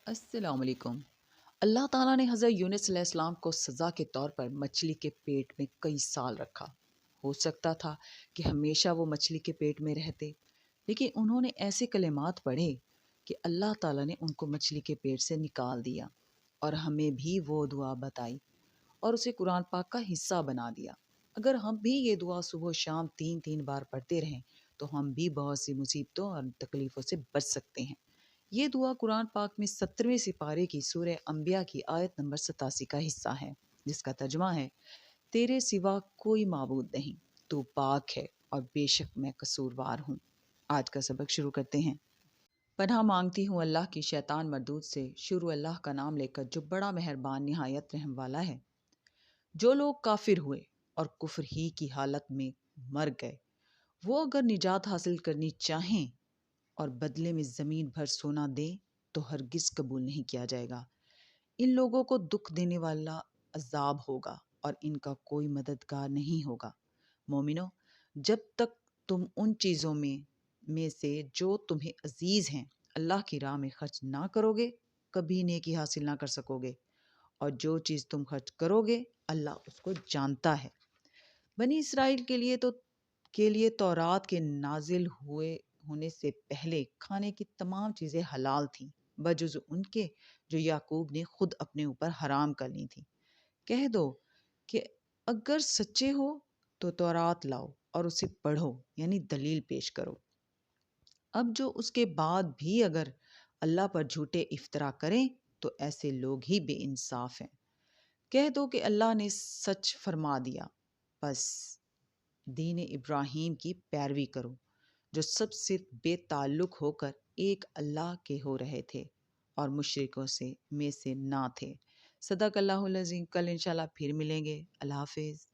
अस्सलाम वालेकुम। अल्लाह ताला ने हज़रत यूनुस अलैहिस्सलाम को सज़ा के तौर पर मछली के पेट में कई साल रखा। हो सकता था कि हमेशा वो मछली के पेट में रहते, लेकिन उन्होंने ऐसे कलिमात पढ़े कि अल्लाह ताला ने उनको मछली के पेट से निकाल दिया और हमें भी वो दुआ बताई और उसे कुरान पाक का हिस्सा बना दिया। अगर हम भी ये दुआ सुबह शाम 3-3 बार पढ़ते रहें, तो हम भी बहुत सी मुसीबतों और तकलीफ़ों से बच सकते हैं। ये दुआ कुरान पाक में 17वें सिपारे की सूरह अंबिया की आयत नंबर 87 का हिस्सा है, जिसका तर्जुमा है, तेरे सिवा कोई माबूद नहीं, तू पाक है और बेशक मैं कसूरवार हूँ। आज का सबक शुरू करते हैं। पनाह मांगती हूँ अल्लाह की शैतान मरदूद से। शुरू अल्लाह का नाम लेकर जो बड़ा मेहरबान निहायत रहम वाला है। जो लोग काफिर हुए और कुफ्र ही की हालत में मर गए, वो अगर निजात हासिल करनी चाहें और बदले में ज़मीन भर सोना दें, तो हरगिज़ कबूल नहीं किया जाएगा। इन लोगों को दुख देने वाला अज़ाब होगा और इनका कोई मददगार नहीं होगा। मोमिनो, जब तक तुम उन चीज़ों में से जो तुम्हें अजीज़ हैं अल्लाह की राह में खर्च ना करोगे, कभी नेकी हासिल ना कर सकोगे। और जो चीज़ तुम खर्च करोगे अल्लाह उसको जानता है। बनी इसराइल के लिए तौरात के नाजिल हुए होने से पहले खाने की तमाम चीज़ें हलाल थीं, बजुज़ उनके जो याकूब ने खुद अपने ऊपर हराम कर ली थी। कह दो कि अगर सच्चे हो तो तौरात लाओ और उसे पढ़ो, यानी दलील पेश करो। अब जो उसके बाद भी अगर अल्लाह पर झूठे इफ्तरा करें, तो ऐसे लोग ही बेइंसाफ हैं। कह दो कि अल्लाह ने सच फरमा दिया, बस दीन इब्राहीम की पैरवी करो, जो सबसे बेताल्लुक होकर एक अल्लाह के हो रहे थे और मुशरिकों से में से ना थे। सदक अल्लाहुल अज़ीम। कल इंशाल्लाह फिर मिलेंगे। अल्लाह हाफिज़।